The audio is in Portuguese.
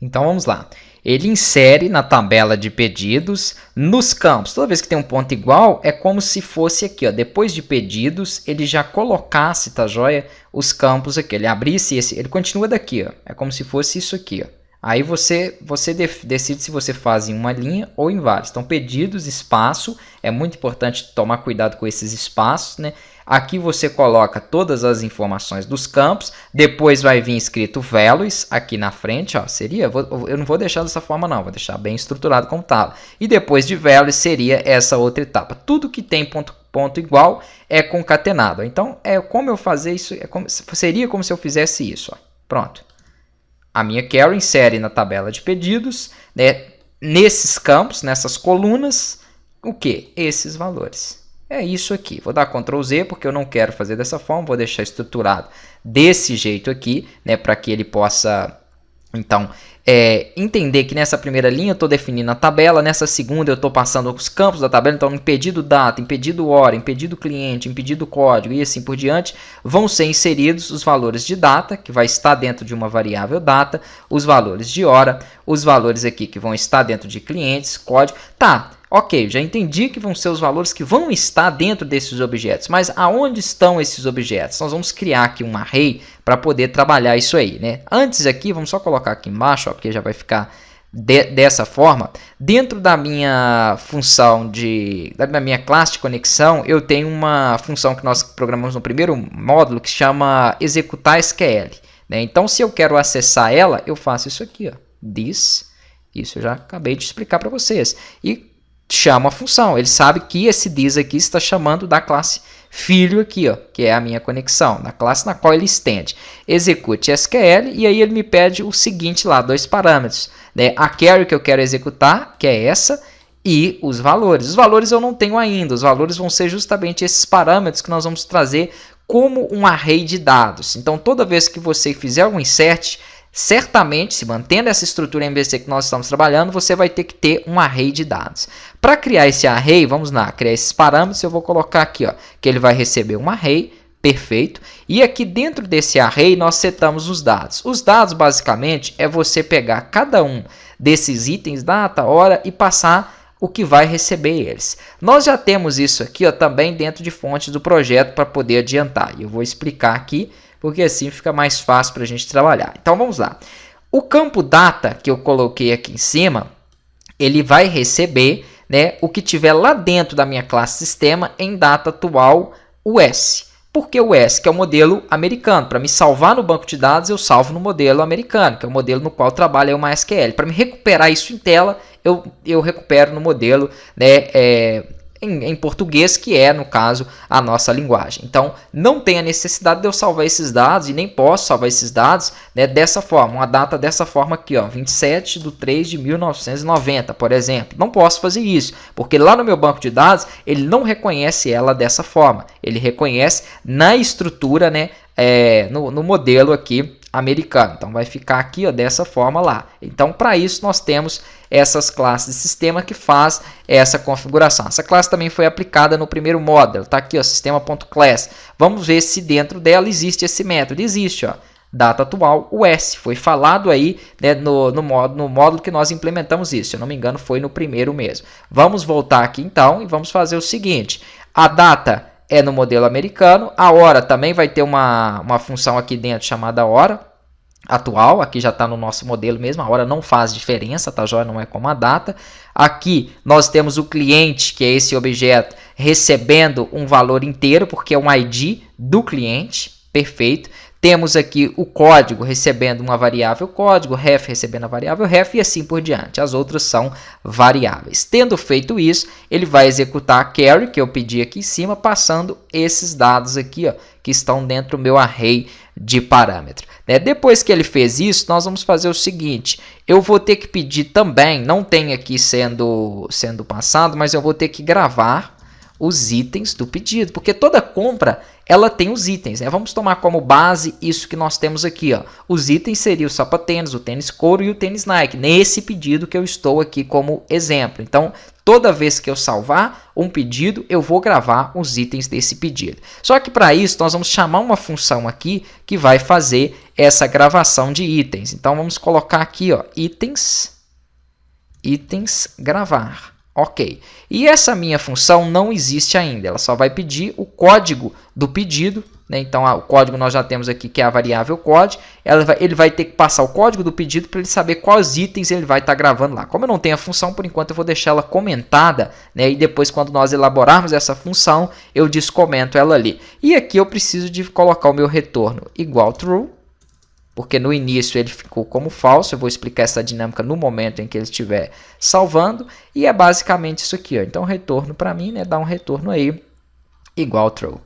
Então vamos lá. Ele insere na tabela de pedidos nos campos. Toda vez que tem um ponto igual, é como se fosse aqui, ó, depois de pedidos, ele já colocasse, tá joia? Os campos aqui. Ele abrisse esse, ele continua daqui, ó. É como se fosse isso aqui, ó. Aí você decide se você faz em uma linha ou em várias. Então, pedidos, espaço, é muito importante tomar cuidado com esses espaços, né? Aqui você coloca todas as informações dos campos, depois vai vir escrito values aqui na frente, ó, eu não vou deixar dessa forma não, vou deixar bem estruturado como tá. E depois de values seria essa outra etapa. Tudo que tem ponto igual é concatenado. Então, como eu fazer isso, seria como se eu fizesse isso, ó. Pronto. A minha query insere na tabela de pedidos, né, nesses campos, nessas colunas, o que? Esses valores. É isso aqui. Vou dar Ctrl Z porque eu não quero fazer dessa forma, vou deixar estruturado desse jeito aqui, né, para que ele possa, então, entender que nessa primeira linha eu estou definindo a tabela, nessa segunda eu estou passando os campos da tabela, então em pedido data, em pedido hora, em pedido cliente, em pedido código e assim por diante, vão ser inseridos os valores de data, que vai estar dentro de uma variável data, os valores de hora, os valores aqui que vão estar dentro de clientes, código, tá. Ok, já entendi que vão ser os valores que vão estar dentro desses objetos, mas aonde estão esses objetos? Nós vamos criar aqui um array para poder trabalhar isso aí, né? Antes aqui, vamos só colocar aqui embaixo, ó, porque já vai ficar dessa forma. Dentro da minha função da minha classe de conexão, eu tenho uma função que nós programamos no primeiro módulo que chama executar SQL, né? Então, se eu quero acessar ela, eu faço isso aqui, ó, this, isso eu já acabei de explicar para vocês, e chama a função. Ele sabe que esse this aqui está chamando da classe filho aqui, ó, que é a minha conexão, da classe na qual ele estende. Execute SQL e aí ele me pede o seguinte lá, 2 parâmetros, né? A query que eu quero executar, que é essa, e os valores. Os valores eu não tenho ainda, os valores vão ser justamente esses parâmetros que nós vamos trazer como um array de dados. Então, toda vez que você fizer algum insert, certamente, se mantendo essa estrutura MVC que nós estamos trabalhando, você vai ter que ter um array de dados. Para criar esse array, vamos lá, criar esses parâmetros, eu vou colocar aqui, ó, que ele vai receber um array, perfeito, e aqui dentro desse array nós setamos os dados. Os dados, basicamente, é você pegar cada um desses itens, data, hora, e passar o que vai receber eles. Nós já temos isso aqui, ó, também dentro de fontes do projeto para poder adiantar, e eu vou explicar aqui, porque assim fica mais fácil para a gente trabalhar. Então vamos lá. O campo data que eu coloquei aqui em cima, ele vai receber, né, o que tiver lá dentro da minha classe sistema em data atual US. Por que o US? Que é o modelo americano. Para me salvar no banco de dados, eu salvo no modelo americano, que é o modelo no qual trabalha o MySQL. Para me recuperar isso em tela, eu recupero no modelo, né, em português, que é, no caso, a nossa linguagem. Então, não tem a necessidade de eu salvar esses dados, e nem posso salvar esses dados, né, dessa forma, uma data dessa forma aqui, ó, 27/3/1990, por exemplo. Não posso fazer isso, porque lá no meu banco de dados, ele não reconhece ela dessa forma. Ele reconhece na estrutura, né, no modelo aqui americano. Então, vai ficar aqui, ó, dessa forma lá. Então, para isso, nós temos essas classes de sistema que faz essa configuração. Essa classe também foi aplicada no primeiro módulo. Está aqui, ó, sistema.class. Vamos ver se dentro dela existe esse método. Existe, ó, data atual US. Foi falado aí, né, no módulo que nós implementamos isso. Se eu não me engano, foi no primeiro mesmo. Vamos voltar aqui, então, e vamos fazer o seguinte. A data é no modelo americano. A hora também vai ter uma função aqui dentro chamada hora atual. Aqui já está no nosso modelo mesmo. A hora não faz diferença, tá joia? Não é como a data. Aqui nós temos o cliente, que é esse objeto, recebendo um valor inteiro, porque é um ID do cliente. Perfeito. Temos aqui o código recebendo uma variável código, ref recebendo a variável ref e assim por diante. As outras são variáveis. Tendo feito isso, ele vai executar a query que eu pedi aqui em cima, passando esses dados aqui, ó, que estão dentro do meu array de parâmetro. Depois que ele fez isso, nós vamos fazer o seguinte. Eu vou ter que pedir também, não tem aqui sendo passado, mas eu vou ter que gravar os itens do pedido, porque toda compra ela tem os itens, né? Vamos tomar como base isso que nós temos aqui, ó. Os itens seriam o sapatênis, o tênis couro e o tênis Nike, nesse pedido que eu estou aqui como exemplo. Então, toda vez que eu salvar um pedido, eu vou gravar os itens desse pedido. Só que para isso, nós vamos chamar uma função aqui que vai fazer essa gravação de itens. Então, vamos colocar aqui, ó, itens gravar. Ok. E essa minha função não existe ainda. Ela só vai pedir o código do pedido, né? Então, o código nós já temos aqui, que é a variável code. Ele vai ter que passar o código do pedido para ele saber quais itens ele vai estar gravando lá. Como eu não tenho a função, por enquanto eu vou deixar ela comentada, né? E depois, quando nós elaborarmos essa função, eu descomento ela ali. E aqui eu preciso de colocar o meu retorno igual true, porque no início ele ficou como falso. Eu vou explicar essa dinâmica no momento em que ele estiver salvando. E é basicamente isso aqui, ó. Então, o retorno para mim, né, dá um retorno aí igual true.